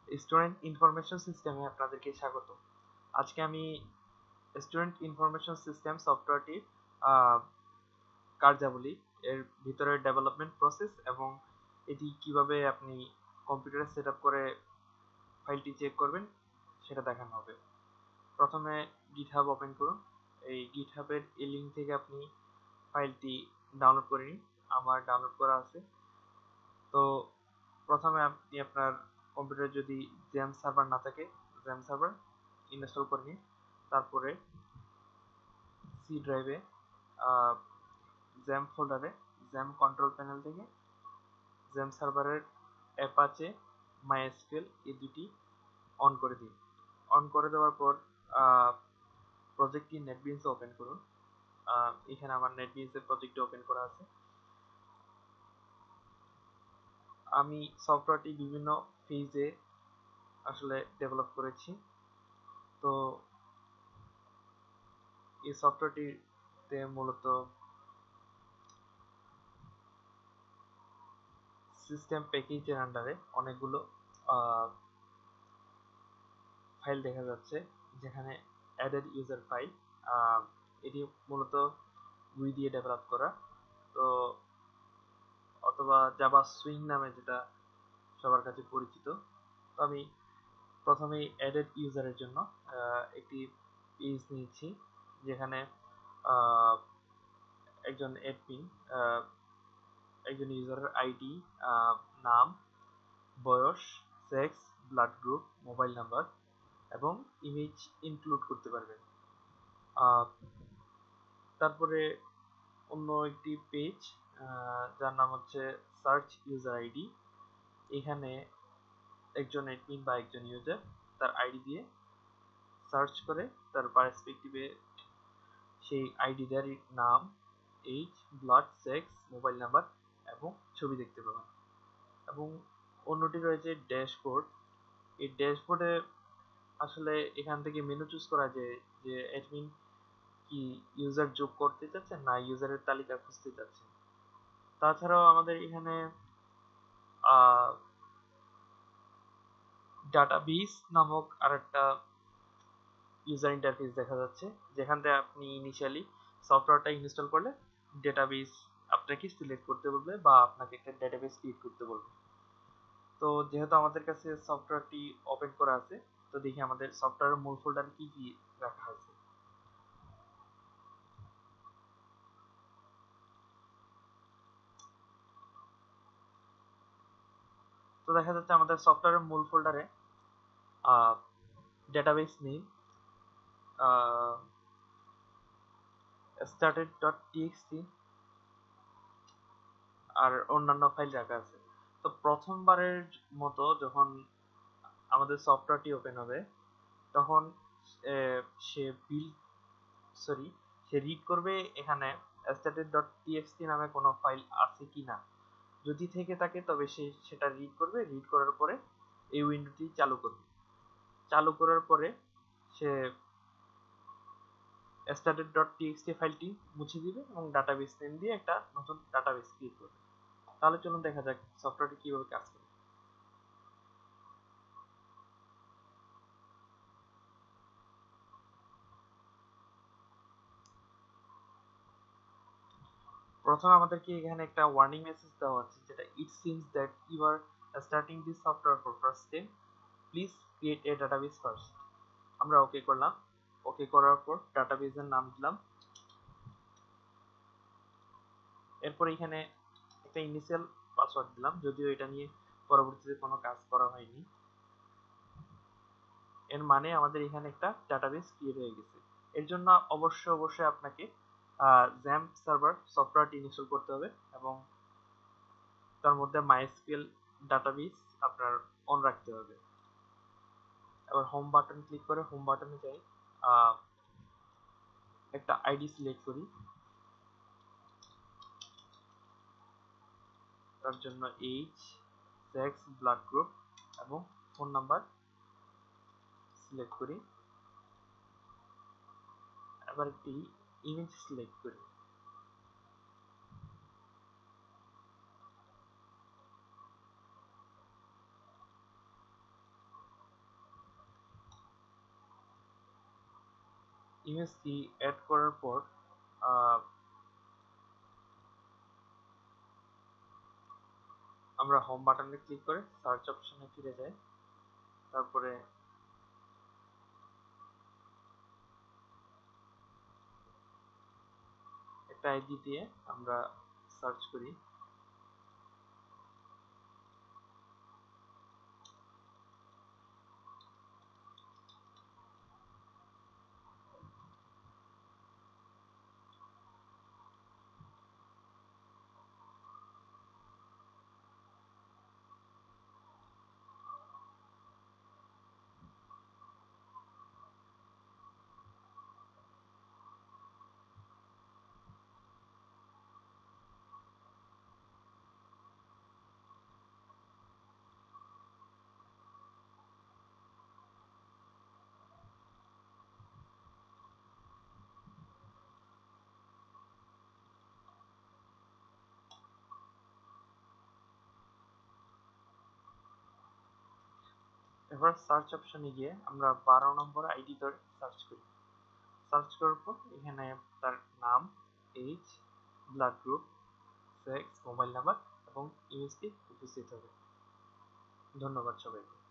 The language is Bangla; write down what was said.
স্টুডেন্ট ইনফরমেশন সিস্টেমে আপনাদেরকে স্বাগত। আজকে আমি স্টুডেন্ট ইনফরমেশন সিস্টেম সফটওয়্যারটির কার্যাবলী, এর ভিতরে ডেভেলপমেন্ট প্রসেস এবং এটি কিভাবে আপনি কম্পিউটারে সেট আপ করে ফাইলটি চেক করবেন সেটা দেখানো হবে। প্রথমে গিটহাব ওপেন করুন। এই গিটহাবের এই লিঙ্ক থেকে আপনি ফাইলটি ডাউনলোড করে নিন। আমার ডাউনলোড করা আছে। তো প্রথমে আপনি আপনার কম্পিউটারে যদি জ্যাম সার্ভার না থাকে, জ্যাম সার্ভার ইনস্টল করে নিন। তারপরে সি ড্রাইভে জ্যাম ফোল্ডারে জ্যাম কন্ট্রোল প্যানেল থেকে জ্যাম সার্ভারের অ্যাপাচে মাইএসকিউএল এই দুটি অন করে দিন। অন করে দেওয়ার পর প্রজেক্টটি নেটবিনসে ওপেন করুন। এখানে আমার নেটবিনসের প্রজেক্টটি ওপেন করা আছে। আমি সফটওয়্যারটি বিভিন্ন ফেজে আসলে ডেভেলপ করেছি। তো এই সফটওয়্যারটিতে মূলত সিস্টেম প্যাকেজের আন্ডারে অনেকগুলো ফাইল দেখা যাচ্ছে, যেখানে অ্যাডেড ইউজার ফাইল, এটি মূলত গুই দিয়ে ডেভেলপ করা। তো অথবা জাভা সুইং নামে যেটা সবার কাছে পরিচিত। তো আমি প্রথমেই অ্যাডেড ইউজারের জন্য একটি পেজ নিয়েছি, যেখানে একজন অ্যাডমিন একজন ইউজারের আইডি, নাম, বয়স, sex, blood group, mobile number এবং ইমেজ ইনক্লুড করতে পারবেন। তারপরে অন্য একটি পেজ যার নাম হচ্ছে সার্চ ইউজার আইডি। এখানে একজন অ্যাডমিন বা একজন ইউজার তার আইডি দিয়ে সার্চ করে তার পার্সপেক্টিভে সেই আইডিটার নাম, age, blood, sex, mobile number এবং ছবি দেখতে পাবেন। এবং অন্যটি রয়েছে ড্যাশবোর্ড। এই ড্যাশবোর্ডে আসলে এখান থেকে মেনু চুজ করা যায় যে অ্যাডমিন কি ইউজার যোগ করতে চাচ্ছেন না ইউজারের তালিকা খুঁজতে চাচ্ছেন। তাছাড়াও আমাদের এখানে ডাটাবেস নামক আরেকটা ইউজার ইন্টারফেস দেখা যাচ্ছে, যেখান থেকে আপনি ইনিশিয়ালি সফটওয়্যারটা ইনস্টল করলে ডেটাবেস আপনাকে সিলেক্ট করতে বলবে বা আপনাকে একটা ডেটাবেস ক্রিয়েট করতে বলবে। তো যেহেতু আমাদের কাছে সফটওয়্যারটি ওপেন করা আছে, তো দেখি আমাদের সফটওয়্যারের মূল ফোল্ডারে কি কি রাখা আছে। তো দেখা যাচ্ছে আমাদের সফটওয়্যারের মূল ফোল্ডারে ডেটাবেস নেম, started.txt আর অন্যান্য ফাইল রাখা আছে। তো প্রথমবারের মতো যখন আমাদের সফটওয়্যারটি ওপেন হবে, তখন সে বিল্ড সরি সে রিড করবে এখানে started.txt নামে কোনো ফাইল আছে কিনা। যদি থেকে থাকে তবে সে সেটা রিড করবে। রিড করার পরে এই উইন্ডোটি চালু করবে। চালু করার পরে সে started.txt ফাইলটি মুছে দিবে এবং ডাটাবেস নেম দিয়ে একটা নতুন ডাটাবেস ক্রিয়েট করবে। তাহলে চলুন দেখা যাক সফটওয়্যারটি কিভাবে কাজ করে। প্রথমে আমাদেরকে এখানে একটা ওয়ার্নিং মেসেজ দেওয়া হচ্ছে, যেটা it seems that you are starting this software for first time, please create a database first. আমরা ওকে করলাম। ওকে করার পর ডাটাবেসের নাম দিলাম। এরপর এখানে একটা ইনিশিয়াল পাসওয়ার্ড দিলাম, যদিও এটা নিয়ে পরবর্তীতে কোনো কাজ করা হয়নি। এর মানে আমাদের এখানে একটা ডাটাবেস ক্রিয়েট হয়ে গেছে। এর জন্য অবশ্যই আপনাকে জ্যাম সার্ভার সফটওয়্যারটি ইনস্টল করতে হবে এবং তার মধ্যে মাইএসকিউএল ডাটাবেস আপনার অন রাখতে হবে। এবার হোম বাটন ক্লিক করে হোম বাটনে যাই, একটা আইডি সিলেক্ট করি। তার জন্য এইজ, সেক্স, ব্লাড গ্রুপ এবং ফোন নাম্বার সিলেক্ট করি। এবার একটি ইমেজ সিলেক্ট করি। ইমেজ কি অ্যাড করার পর আহ, আমরা হোম বাটনে ক্লিক করে সার্চ অপশনে ফিরে যাই। তারপরে একটা আইডি দিয়ে আমরা সার্চ করি। এবার সার্চ অপশনে গিয়ে আমরা 12 নম্বর আইডি ধরে সার্চ করি। সার্চ করার পর এখানে তার নাম, age, blood group, sex, mobile number এবং ইমেজটি উপস্থিত হবে। ধন্যবাদ সবাইকে।